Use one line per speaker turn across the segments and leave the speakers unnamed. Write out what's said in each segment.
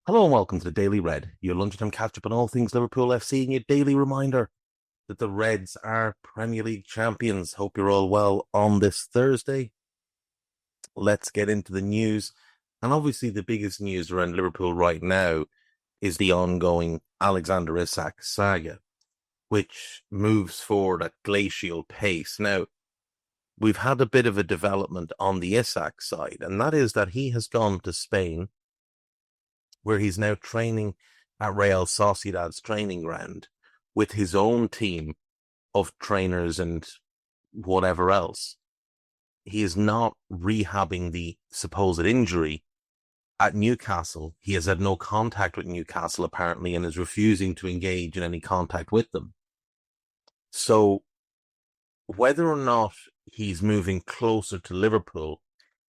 Hello and welcome to the Daily Red, your lunchtime catch up on all things Liverpool FC and your daily reminder that the Reds are Premier League champions. Hope you're all well on this Thursday. Let's get into the news. And obviously, the biggest news around Liverpool right now is the ongoing Alexander Isak saga, which moves forward at glacial pace. Now, we've had a bit of a development on the Isak side, and that is that he has gone to Spain where he's now training at Real Sociedad's training ground with his own team of trainers and whatever else. He is not rehabbing the supposed injury at Newcastle. He has had no contact with Newcastle, apparently, and is refusing to engage in any contact with them. So, whether or not he's moving closer to Liverpool,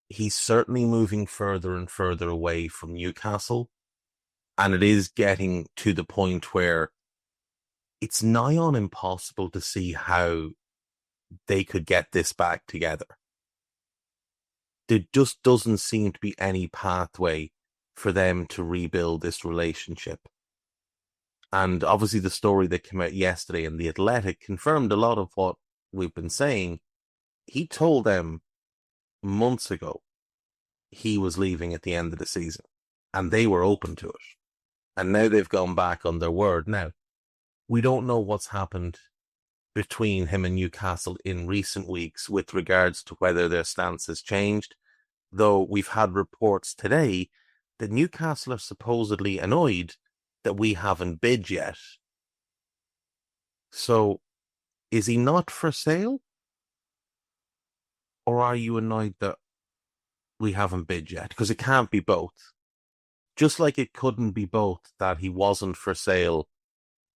he's certainly moving further and further away from Newcastle. And it is getting to the point where it's nigh on impossible to see how they could get this back together. There just doesn't seem to be any pathway for them to rebuild this relationship. And obviously the story that came out yesterday in The Athletic confirmed a lot of what we've been saying. He told them months ago he was leaving at the end of the season, and they were open to it. And now they've gone back on their word. Now, we don't know what's happened between him and Newcastle in recent weeks with regards to whether their stance has changed, though we've had reports today that Newcastle are supposedly annoyed that we haven't bid yet. So, is he not for sale? Or are you annoyed that we haven't bid yet? Because it can't be both. Just like it couldn't be both that he wasn't for sale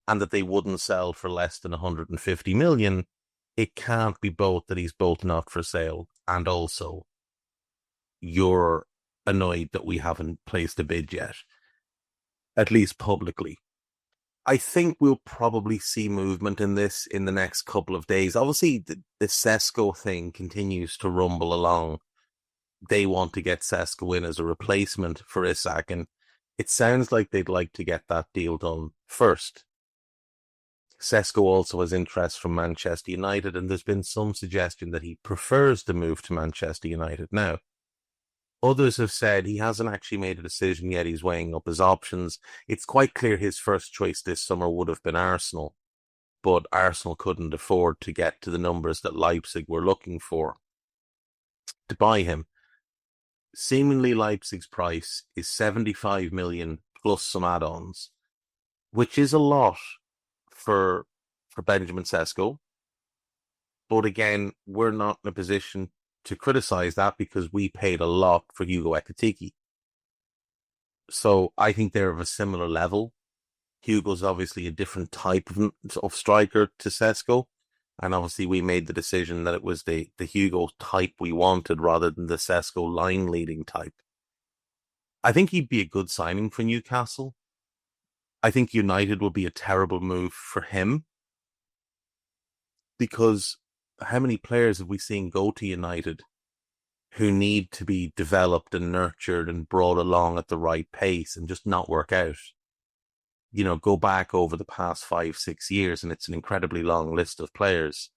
and that they wouldn't sell for less than 150 million, it can't be both that he's both not for sale and also you're annoyed that we haven't placed a bid yet, at least publicly. I think we'll probably see movement in this in the next couple of days. Obviously, the Sesko thing continues to rumble along. They want to get Sesko in as a replacement for Isak, and it sounds like they'd like to get that deal done first. Sesko also has interest from Manchester United, and there's been some suggestion that he prefers to move to Manchester United now. Others have said he hasn't actually made a decision yet. He's weighing up his options. It's quite clear his first choice this summer would have been Arsenal, but Arsenal couldn't afford to get to the numbers that Leipzig were looking for to buy him. Seemingly Leipzig's price is 75 million plus some add-ons, which is a lot for Benjamin Sesko. But again, we're not in a position to criticize that because we paid a lot for Hugo Ekitike. So I think they're of a similar level. Hugo's obviously a different type of striker to Sesko. And obviously we made the decision that it was the Hugo type we wanted rather than the Sesko line leading type. I think he'd be a good signing for Newcastle. I think United will be a terrible move for him because how many players have we seen go to United who need to be developed and nurtured and brought along at the right pace and just not work out? You know, go back over the past 5, 6 years, and it's an incredibly long list of players.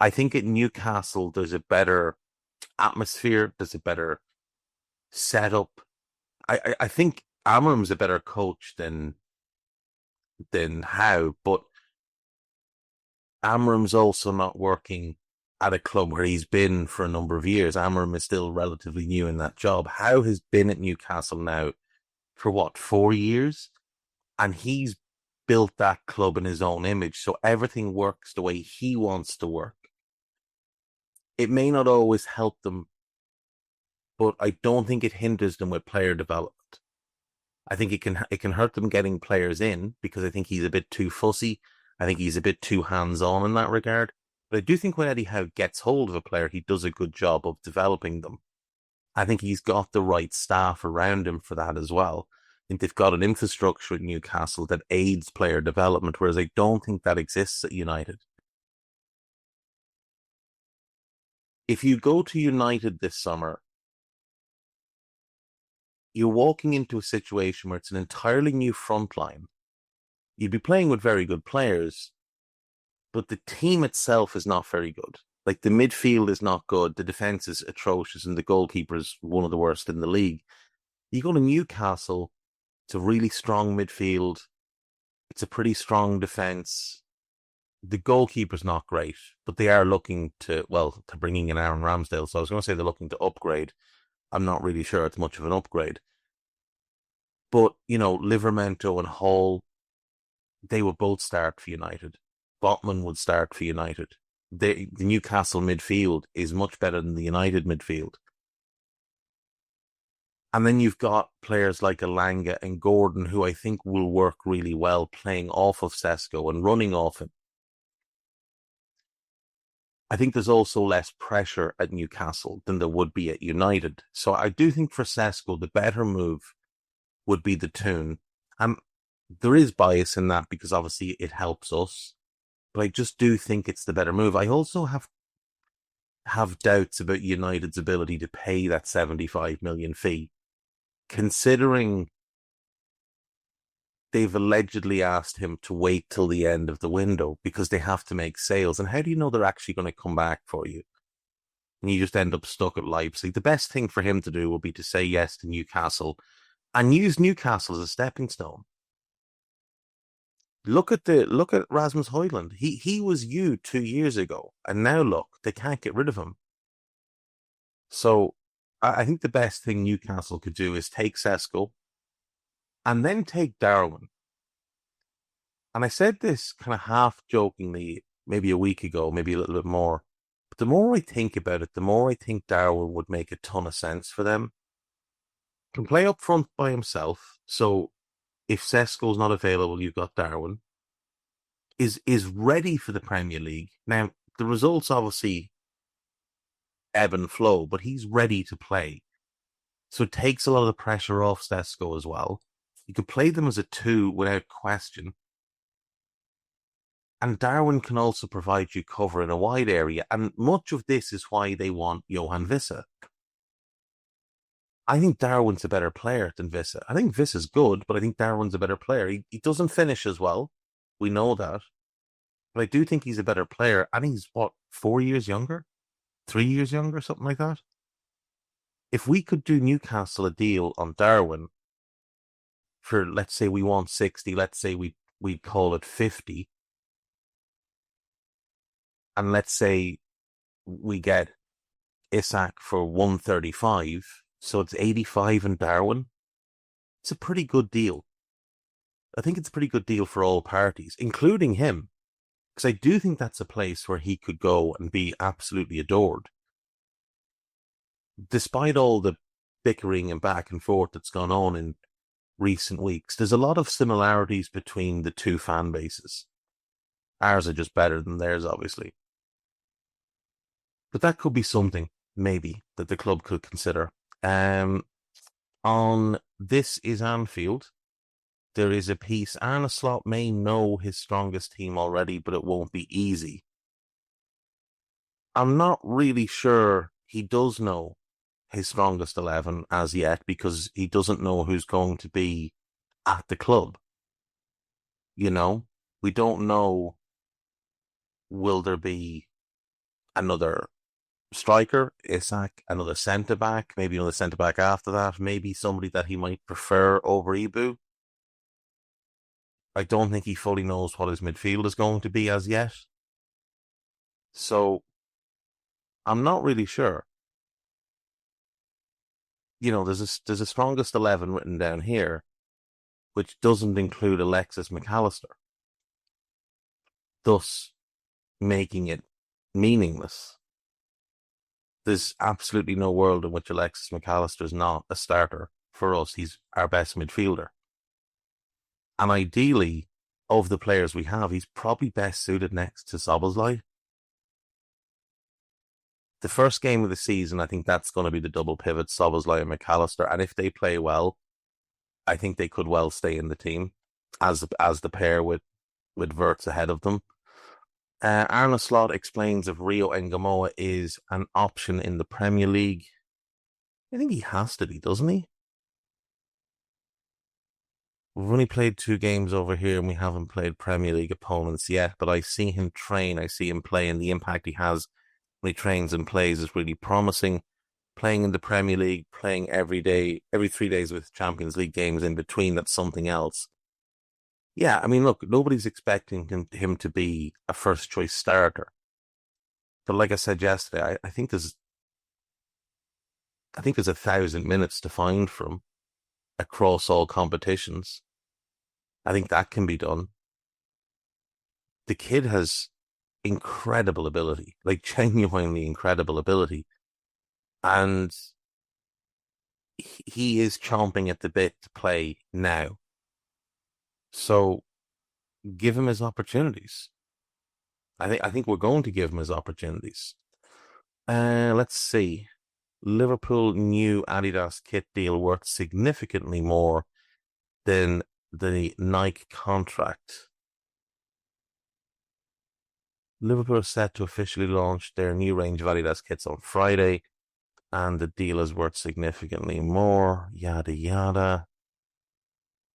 I think at Newcastle, there's a better atmosphere, there's a better setup. I think Amram's a better coach than Howe, but Amram's also not working at a club where he's been for a number of years. Amram is still relatively new in that job. Howe has been at Newcastle now for what, 4 years? And he's built that club in his own image. So everything works the way he wants to work. It may not always help them, but I don't think it hinders them with player development. I think it can hurt them getting players in because I think he's a bit too fussy. I think he's a bit too hands-on in that regard. But I do think when Eddie Howe gets hold of a player, he does a good job of developing them. I think he's got the right staff around him for that as well. I think they've got an infrastructure at Newcastle that aids player development, whereas I don't think that exists at United. If you go to United this summer, you're walking into a situation where it's an entirely new front line. You'd be playing with very good players, but the team itself is not very good. Like the midfield is not good, the defense is atrocious, and the goalkeeper is one of the worst in the league. You go to Newcastle, it's a really strong midfield. It's a pretty strong defense. The goalkeeper's not great, but they are looking to bringing in Aaron Ramsdale. So I was going to say they're looking to upgrade. I'm not really sure it's much of an upgrade. But, Livermento and Hall, they would both start for United. Botman would start for United. The Newcastle midfield is much better than the United midfield. And then you've got players like Elanga and Gordon, who I think will work really well playing off of Sesko and running off him. I think there's also less pressure at Newcastle than there would be at United. So I do think for Sesko, the better move would be the Toon. And there is bias in that because obviously it helps us. But I just do think it's the better move. I also have doubts about United's ability to pay that 75 million fee, considering they've allegedly asked him to wait till the end of the window because they have to make sales. And how do you know they're actually going to come back for you? And you just end up stuck at Leipzig. The best thing for him to do will be to say yes to Newcastle and use Newcastle as a stepping stone. Look at Rasmus Højlund. He was you 2 years ago, and now look, they can't get rid of him. So I think the best thing Newcastle could do is take Sesko and then take Darwin. And I said this kind of half jokingly maybe a week ago, maybe a little bit more. But the more I think about it, the more I think Darwin would make a ton of sense for them. Can play up front by himself. So if Sesko's not available, you've got Darwin. Is ready for the Premier League. Now, the results obviously ebb and flow, but he's ready to play. So it takes a lot of the pressure off Sesko as well. You could play them as a 2 without question. And Darwin can also provide you cover in a wide area. And much of this is why they want Johan Vissa. I think Darwin's a better player than Vissa. I think Vissa's good, but I think Darwin's a better player. He doesn't finish as well. We know that. But I do think he's a better player. And he's, 4 years younger? 3 years younger? Something like that? If we could do Newcastle a deal on Darwin for, let's say we want 60, let's say we'd call it 50, and let's say we get Isak for 135, so it's 85 in Darwin, it's a pretty good deal. I think it's a pretty good deal for all parties, including him, because I do think that's a place where he could go and be absolutely adored. Despite all the bickering and back and forth that's gone on in recent weeks, there's a lot of similarities between the two fan bases. Ours are just better than theirs, obviously. But that could be something, maybe, that the club could consider. On This is Anfield, there is a piece. Arne Slot may know his strongest team already, but it won't be easy. I'm not really sure he does know his strongest 11 as yet, because he doesn't know who's going to be at the club. We don't know, will there be another striker, Isak, another centre-back, maybe another centre-back after that, maybe somebody that he might prefer over Ibu. I don't think he fully knows what his midfield is going to be as yet. So, I'm not really sure. There's a strongest 11 written down here, which doesn't include Alexis McAllister, thus making it meaningless. There's absolutely no world in which Alexis McAllister is not a starter for us. He's our best midfielder. And ideally, of the players we have, he's probably best suited next to Szoboszlai. The first game of the season, I think that's going to be the double pivot, Szoboszlai and McAllister. And if they play well, I think they could well stay in the team as the pair with Wirtz ahead of them. Arne Slot explains if Rio Ngamoa is an option in the Premier League. I think he has to be, doesn't he? We've only played 2 games over here and we haven't played Premier League opponents yet, but I see him train, I see him play, and the impact he has when he trains and plays is really promising. Playing in the Premier League, playing every day, every 3 days with Champions League games in between, that's something else. Yeah, I mean, look, nobody's expecting him to be a first choice starter. But like I said yesterday, I think there's 1,000 minutes to find for him across all competitions. I think that can be done. The kid has incredible ability, like genuinely incredible ability. And he is chomping at the bit to play now. So give him his opportunities. I think we're going to give him his opportunities. Let's see. Liverpool new Adidas kit deal worth significantly more than the Nike contract. Liverpool are set to officially launch their new range of Adidas kits on Friday, and the deal is worth significantly more. Yada yada.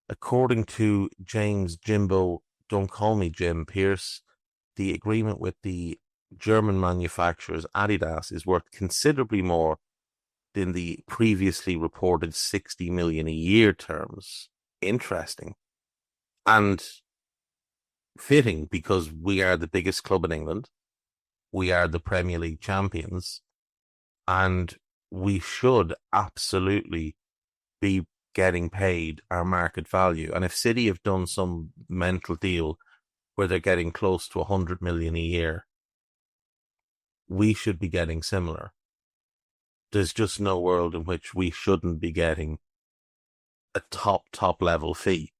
According to James Jimbo, don't call me Jim Pierce, the agreement with the German manufacturers Adidas is worth considerably more than the previously reported 60 million a year terms. Interesting. And fitting, because we are the biggest club in England. We are the Premier League champions, and we should absolutely be getting paid our market value. And if City have done some mental deal where they're getting close to 100 million a year, we should be getting similar. There's just no world in which we shouldn't be getting a top level fee.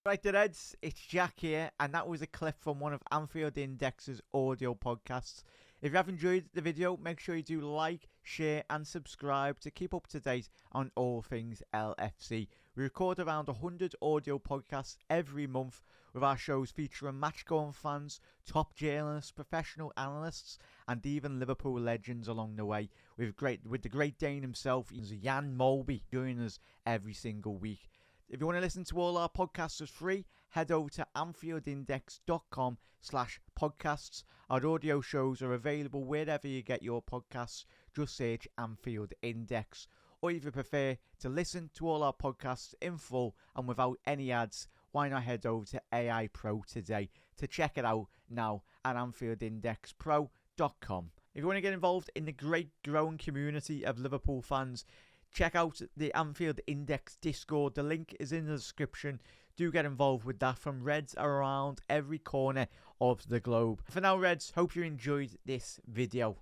Right, the Reds, it's Jack here, and that was a clip from one of Anfield Index's audio podcasts. If you have enjoyed the video, make sure you do like, share, and subscribe to keep up to date on all things LFC. We record around 100 audio podcasts every month, with our shows featuring match-going fans, top journalists, professional analysts, and even Liverpool legends along the way. With the Great Dane himself, Jan Molby, joining us every single week. If you want to listen to all our podcasts for free, head over to AnfieldIndex.com/podcasts. Our audio shows are available wherever you get your podcasts. Just search Anfield Index. Or if you prefer to listen to all our podcasts in full and without any ads, why not head over to AI Pro today to check it out now at AnfieldIndexPro.com. If you want to get involved in the great growing community of Liverpool fans, check out the Anfield Index Discord. The link is in the description. Do get involved with that, from Reds around every corner of the globe. For now, Reds, hope you enjoyed this video.